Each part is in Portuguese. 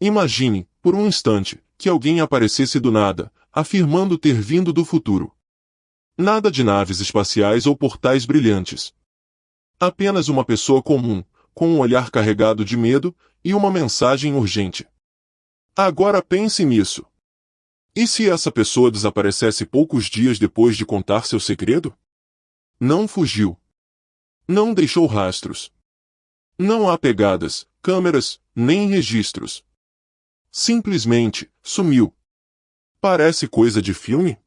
Imagine, por um instante, que alguém aparecesse do nada, afirmando ter vindo do futuro. Nada de naves espaciais ou portais brilhantes. Apenas uma pessoa comum, com um olhar carregado de medo e uma mensagem urgente. Agora pense nisso. E se essa pessoa desaparecesse poucos dias depois de contar seu segredo? Não fugiu. Não deixou rastros. Não há pegadas, câmeras, nem registros. Simplesmente, sumiu. Parece coisa de filme?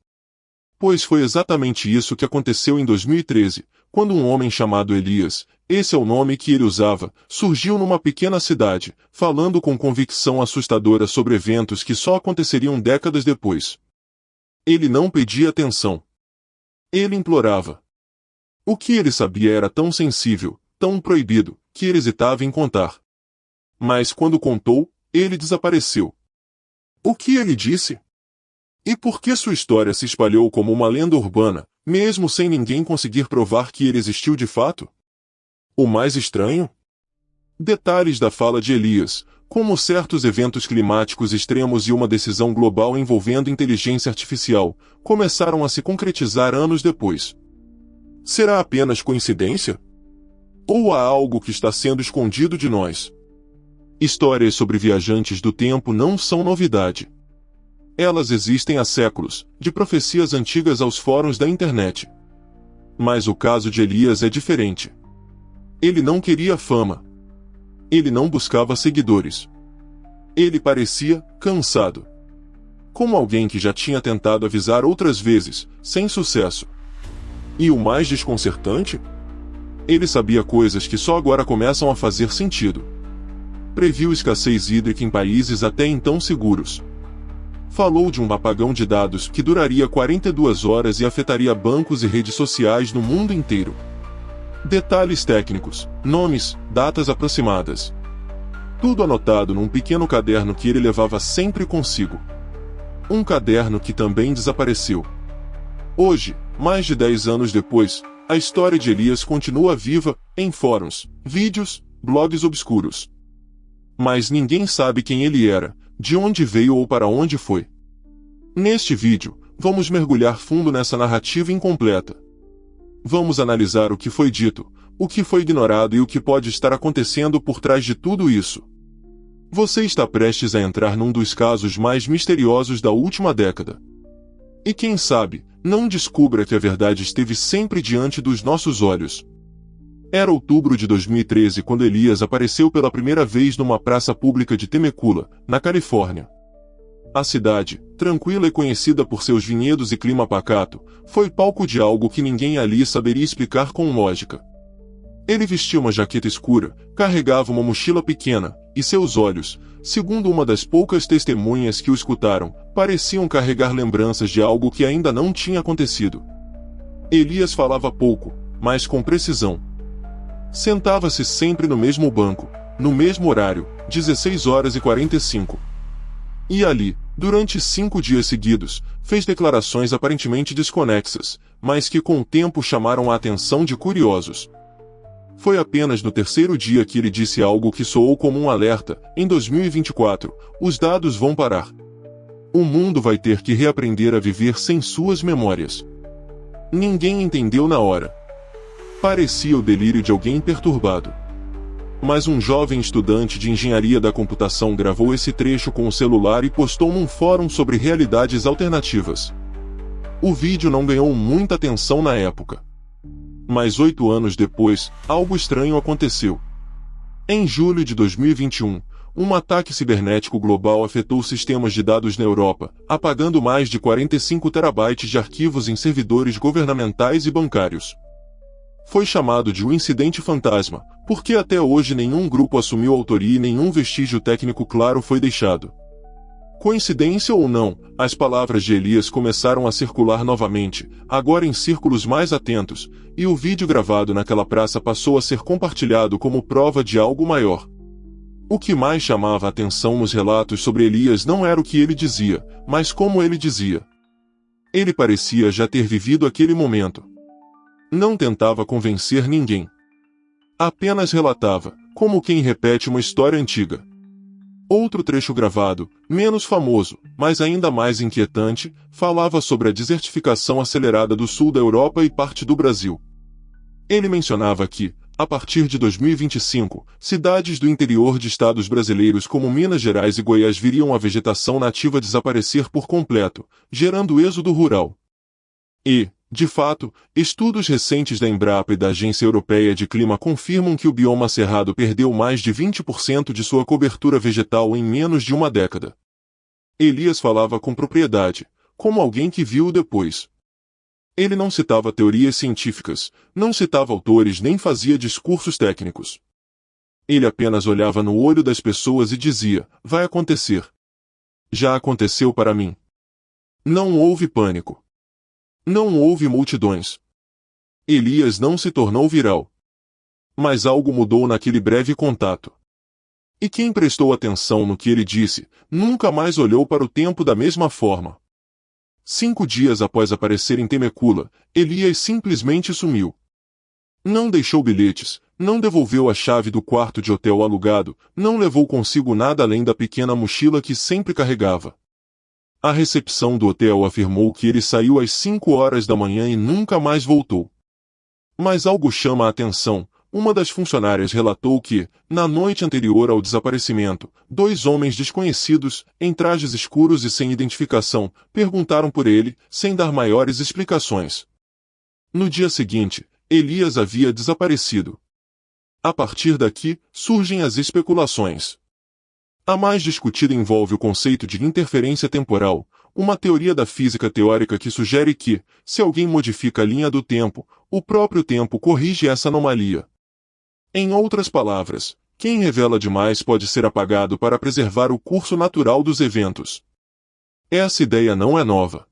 Pois foi exatamente isso que aconteceu em 2013, quando um homem chamado Elias, esse é o nome que ele usava, surgiu numa pequena cidade, falando com convicção assustadora sobre eventos que só aconteceriam décadas depois. Ele não pedia atenção. Ele implorava. O que ele sabia era tão sensível, tão proibido, que ele hesitava em contar. Mas quando contou, ele desapareceu. O que ele disse? E por que sua história se espalhou como uma lenda urbana, mesmo sem ninguém conseguir provar que ele existiu de fato? O mais estranho? Detalhes da fala de Elias, como certos eventos climáticos extremos e uma decisão global envolvendo inteligência artificial, começaram a se concretizar anos depois. Será apenas coincidência? Ou há algo que está sendo escondido de nós? Histórias sobre viajantes do tempo não são novidade. Elas existem há séculos, de profecias antigas aos fóruns da internet. Mas o caso de Elias é diferente. Ele não queria fama. Ele não buscava seguidores. Ele parecia cansado. Como alguém que já tinha tentado avisar outras vezes, sem sucesso. E o mais desconcertante? Ele sabia coisas que só agora começam a fazer sentido. Previu escassez hídrica em países até então seguros. Falou de um apagão de dados que duraria 42 horas e afetaria bancos e redes sociais no mundo inteiro. Detalhes técnicos, nomes, datas aproximadas. Tudo anotado num pequeno caderno que ele levava sempre consigo. Um caderno que também desapareceu. Hoje, mais de 10 anos depois, a história de Elias continua viva, em fóruns, vídeos, blogs obscuros. Mas ninguém sabe quem ele era, de onde veio ou para onde foi. Neste vídeo, vamos mergulhar fundo nessa narrativa incompleta. Vamos analisar o que foi dito, o que foi ignorado e o que pode estar acontecendo por trás de tudo isso. Você está prestes a entrar num dos casos mais misteriosos da última década. E quem sabe, não descubra que a verdade esteve sempre diante dos nossos olhos. Era outubro de 2013 quando Elias apareceu pela primeira vez numa praça pública de Temecula, na Califórnia. A cidade, tranquila e conhecida por seus vinhedos e clima pacato, foi palco de algo que ninguém ali saberia explicar com lógica. Ele vestia uma jaqueta escura, carregava uma mochila pequena, e seus olhos, segundo uma das poucas testemunhas que o escutaram, pareciam carregar lembranças de algo que ainda não tinha acontecido. Elias falava pouco, mas com precisão. Sentava-se sempre no mesmo banco, no mesmo horário, 16h45. E ali, durante 5 dias seguidos, fez declarações aparentemente desconexas, mas que com o tempo chamaram a atenção de curiosos. Foi apenas no terceiro dia que ele disse algo que soou como um alerta: em 2024, os dados vão parar. O mundo vai ter que reaprender a viver sem suas memórias. Ninguém entendeu na hora. Parecia o delírio de alguém perturbado. Mas um jovem estudante de engenharia da computação gravou esse trecho com o celular e postou num fórum sobre realidades alternativas. O vídeo não ganhou muita atenção na época. Mas 8 anos depois, algo estranho aconteceu. Em julho de 2021, um ataque cibernético global afetou sistemas de dados na Europa, apagando mais de 45 terabytes de arquivos em servidores governamentais e bancários. Foi chamado de um incidente fantasma, porque até hoje nenhum grupo assumiu autoria e nenhum vestígio técnico claro foi deixado. Coincidência ou não, as palavras de Elias começaram a circular novamente, agora em círculos mais atentos, e o vídeo gravado naquela praça passou a ser compartilhado como prova de algo maior. O que mais chamava a atenção nos relatos sobre Elias não era o que ele dizia, mas como ele dizia. Ele parecia já ter vivido aquele momento. Não tentava convencer ninguém. Apenas relatava, como quem repete uma história antiga. Outro trecho gravado, menos famoso, mas ainda mais inquietante, falava sobre a desertificação acelerada do sul da Europa e parte do Brasil. Ele mencionava que, a partir de 2025, cidades do interior de estados brasileiros como Minas Gerais e Goiás viriam a vegetação nativa desaparecer por completo, gerando êxodo rural. E, de fato, estudos recentes da Embrapa e da Agência Europeia de Clima confirmam que o bioma cerrado perdeu mais de 20% de sua cobertura vegetal em menos de uma década. Elias falava com propriedade, como alguém que viu depois. Ele não citava teorias científicas, não citava autores nem fazia discursos técnicos. Ele apenas olhava no olho das pessoas e dizia, vai acontecer. Já aconteceu para mim. Não houve pânico. Não houve multidões. Elias não se tornou viral. Mas algo mudou naquele breve contato. E quem prestou atenção no que ele disse, nunca mais olhou para o tempo da mesma forma. 5 dias após aparecer em Temecula, Elias simplesmente sumiu. Não deixou bilhetes, não devolveu a chave do quarto de hotel alugado, não levou consigo nada além da pequena mochila que sempre carregava. A recepção do hotel afirmou que ele saiu às 5 horas da manhã e nunca mais voltou. Mas algo chama a atenção. Uma das funcionárias relatou que, na noite anterior ao desaparecimento, 2 homens desconhecidos, em trajes escuros e sem identificação, perguntaram por ele, sem dar maiores explicações. No dia seguinte, Elias havia desaparecido. A partir daqui, surgem as especulações. A mais discutida envolve o conceito de interferência temporal, uma teoria da física teórica que sugere que, se alguém modifica a linha do tempo, o próprio tempo corrige essa anomalia. Em outras palavras, quem revela demais pode ser apagado para preservar o curso natural dos eventos. Essa ideia não é nova.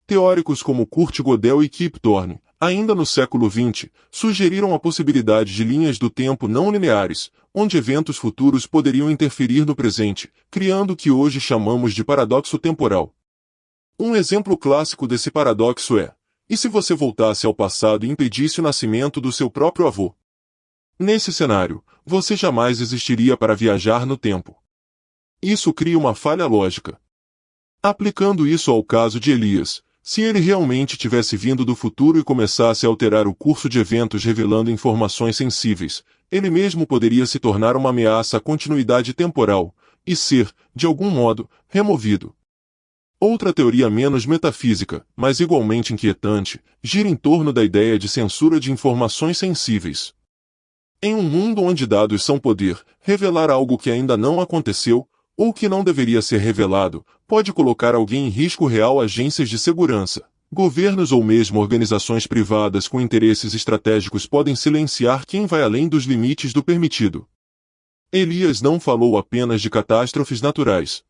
Teóricos como Kurt Gödel e Kip Thorne, ainda no século XX, sugeriram a possibilidade de linhas do tempo não lineares, onde eventos futuros poderiam interferir no presente, criando o que hoje chamamos de paradoxo temporal. Um exemplo clássico desse paradoxo é: e se você voltasse ao passado e impedisse o nascimento do seu próprio avô? Nesse cenário, você jamais existiria para viajar no tempo. Isso cria uma falha lógica. Aplicando isso ao caso de Elias, se ele realmente tivesse vindo do futuro e começasse a alterar o curso de eventos revelando informações sensíveis, ele mesmo poderia se tornar uma ameaça à continuidade temporal, e ser, de algum modo, removido. Outra teoria menos metafísica, mas igualmente inquietante, gira em torno da ideia de censura de informações sensíveis. Em um mundo onde dados são poder, revelar algo que ainda não aconteceu, ou que não deveria ser revelado, pode colocar alguém em risco real. Agências de segurança, governos ou mesmo organizações privadas com interesses estratégicos podem silenciar quem vai além dos limites do permitido. Elias não falou apenas de catástrofes naturais.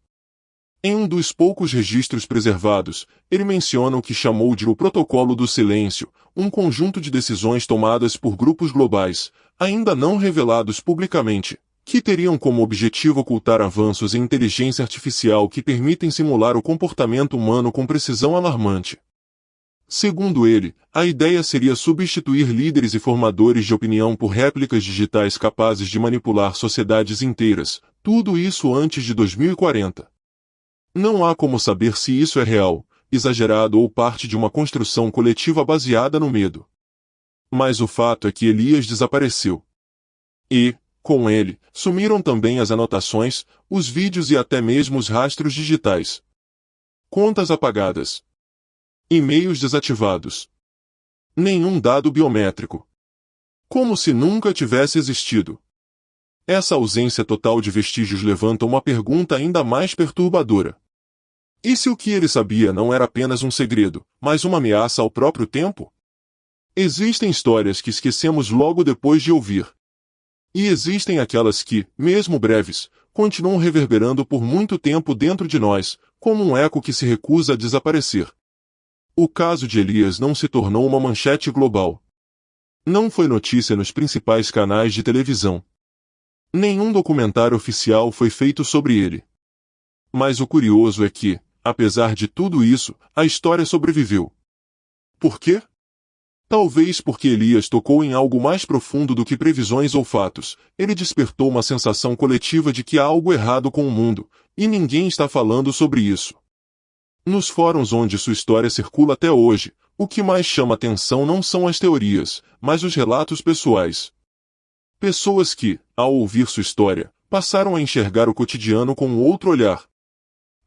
Em um dos poucos registros preservados, ele menciona o que chamou de o Protocolo do Silêncio, um conjunto de decisões tomadas por grupos globais, ainda não revelados publicamente, que teriam como objetivo ocultar avanços em inteligência artificial que permitem simular o comportamento humano com precisão alarmante. Segundo ele, a ideia seria substituir líderes e formadores de opinião por réplicas digitais capazes de manipular sociedades inteiras, tudo isso antes de 2040. Não há como saber se isso é real, exagerado ou parte de uma construção coletiva baseada no medo. Mas o fato é que Elias desapareceu. E, com ele, sumiram também as anotações, os vídeos e até mesmo os rastros digitais. Contas apagadas. E-mails desativados. Nenhum dado biométrico. Como se nunca tivesse existido. Essa ausência total de vestígios levanta uma pergunta ainda mais perturbadora. E se o que ele sabia não era apenas um segredo, mas uma ameaça ao próprio tempo? Existem histórias que esquecemos logo depois de ouvir. E existem aquelas que, mesmo breves, continuam reverberando por muito tempo dentro de nós, como um eco que se recusa a desaparecer. O caso de Elias não se tornou uma manchete global. Não foi notícia nos principais canais de televisão. Nenhum documentário oficial foi feito sobre ele. Mas o curioso é que, apesar de tudo isso, a história sobreviveu. Por quê? Talvez porque Elias tocou em algo mais profundo do que previsões ou fatos, ele despertou uma sensação coletiva de que há algo errado com o mundo, e ninguém está falando sobre isso. Nos fóruns onde sua história circula até hoje, o que mais chama atenção não são as teorias, mas os relatos pessoais. Pessoas que, ao ouvir sua história, passaram a enxergar o cotidiano com outro olhar.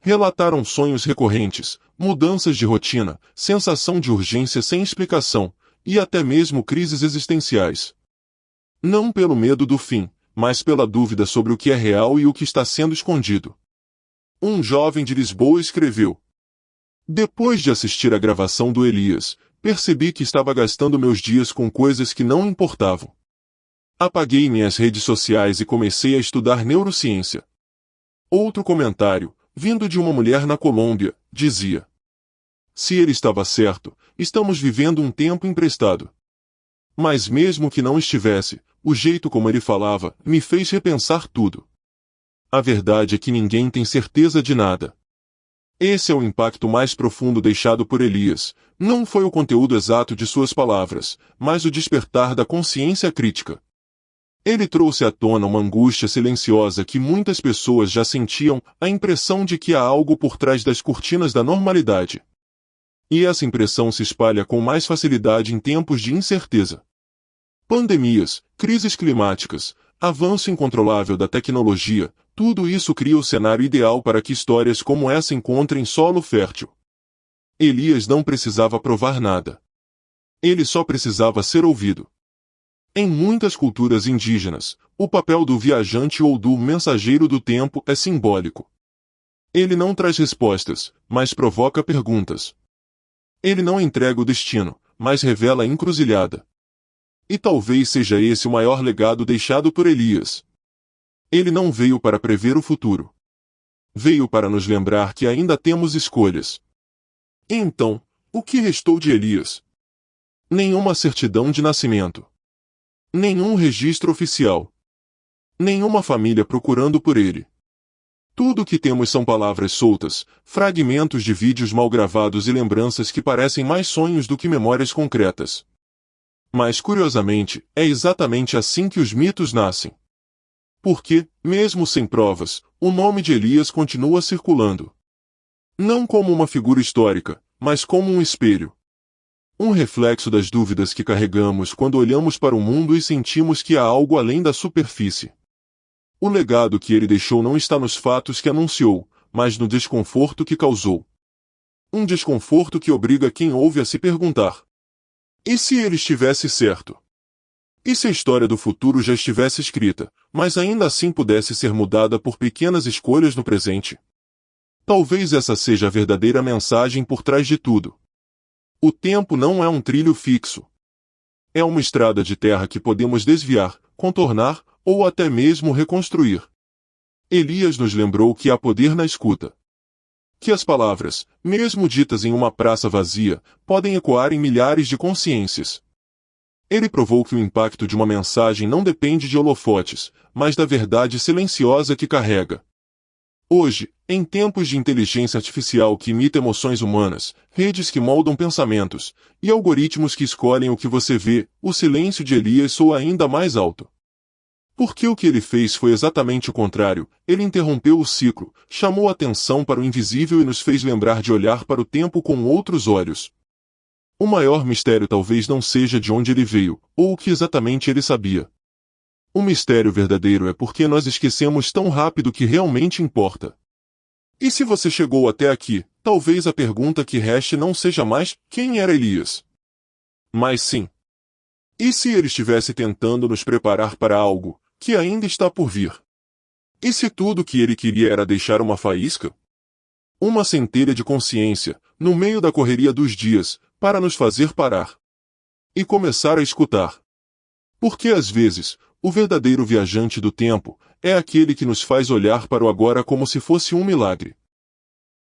Relataram sonhos recorrentes, mudanças de rotina, sensação de urgência sem explicação, e até mesmo crises existenciais. Não pelo medo do fim, mas pela dúvida sobre o que é real e o que está sendo escondido. Um jovem de Lisboa escreveu: depois de assistir à gravação do Elias, percebi que estava gastando meus dias com coisas que não importavam. Apaguei minhas redes sociais e comecei a estudar neurociência. Outro comentário, vindo de uma mulher na Colômbia, dizia: se ele estava certo, estamos vivendo um tempo emprestado. Mas mesmo que não estivesse, o jeito como ele falava me fez repensar tudo. A verdade é que ninguém tem certeza de nada. Esse é o impacto mais profundo deixado por Elias. Não foi o conteúdo exato de suas palavras, mas o despertar da consciência crítica. Ele trouxe à tona uma angústia silenciosa que muitas pessoas já sentiam, a impressão de que há algo por trás das cortinas da normalidade. E essa impressão se espalha com mais facilidade em tempos de incerteza. Pandemias, crises climáticas, avanço incontrolável da tecnologia, tudo isso cria o cenário ideal para que histórias como essa encontrem solo fértil. Elias não precisava provar nada. Ele só precisava ser ouvido. Em muitas culturas indígenas, o papel do viajante ou do mensageiro do tempo é simbólico. Ele não traz respostas, mas provoca perguntas. Ele não entrega o destino, mas revela a encruzilhada. E talvez seja esse o maior legado deixado por Elias. Ele não veio para prever o futuro. Veio para nos lembrar que ainda temos escolhas. Então, o que restou de Elias? Nenhuma certidão de nascimento. Nenhum registro oficial. Nenhuma família procurando por ele. Tudo o que temos são palavras soltas, fragmentos de vídeos mal gravados e lembranças que parecem mais sonhos do que memórias concretas. Mas, curiosamente, é exatamente assim que os mitos nascem. Porque, mesmo sem provas, o nome de Elias continua circulando. Não como uma figura histórica, mas como um espelho. Um reflexo das dúvidas que carregamos quando olhamos para o mundo e sentimos que há algo além da superfície. O legado que ele deixou não está nos fatos que anunciou, mas no desconforto que causou. Um desconforto que obriga quem ouve a se perguntar: e se ele estivesse certo? E se a história do futuro já estivesse escrita, mas ainda assim pudesse ser mudada por pequenas escolhas no presente? Talvez essa seja a verdadeira mensagem por trás de tudo. O tempo não é um trilho fixo. É uma estrada de terra que podemos desviar, contornar, ou até mesmo reconstruir. Elias nos lembrou que há poder na escuta. Que as palavras, mesmo ditas em uma praça vazia, podem ecoar em milhares de consciências. Ele provou que o impacto de uma mensagem não depende de holofotes, mas da verdade silenciosa que carrega. Hoje, em tempos de inteligência artificial que imita emoções humanas, redes que moldam pensamentos, e algoritmos que escolhem o que você vê, o silêncio de Elias soa ainda mais alto. Porque o que ele fez foi exatamente o contrário, ele interrompeu o ciclo, chamou a atenção para o invisível e nos fez lembrar de olhar para o tempo com outros olhos. O maior mistério talvez não seja de onde ele veio, ou o que exatamente ele sabia. O mistério verdadeiro é porque nós esquecemos tão rápido que realmente importa. E se você chegou até aqui, talvez a pergunta que reste não seja mais quem era Elias. Mas sim, e se ele estivesse tentando nos preparar para algo que ainda está por vir? E se tudo o que ele queria era deixar uma faísca? Uma centelha de consciência, no meio da correria dos dias, para nos fazer parar e começar a escutar. Porque às vezes, o verdadeiro viajante do tempo é aquele que nos faz olhar para o agora como se fosse um milagre.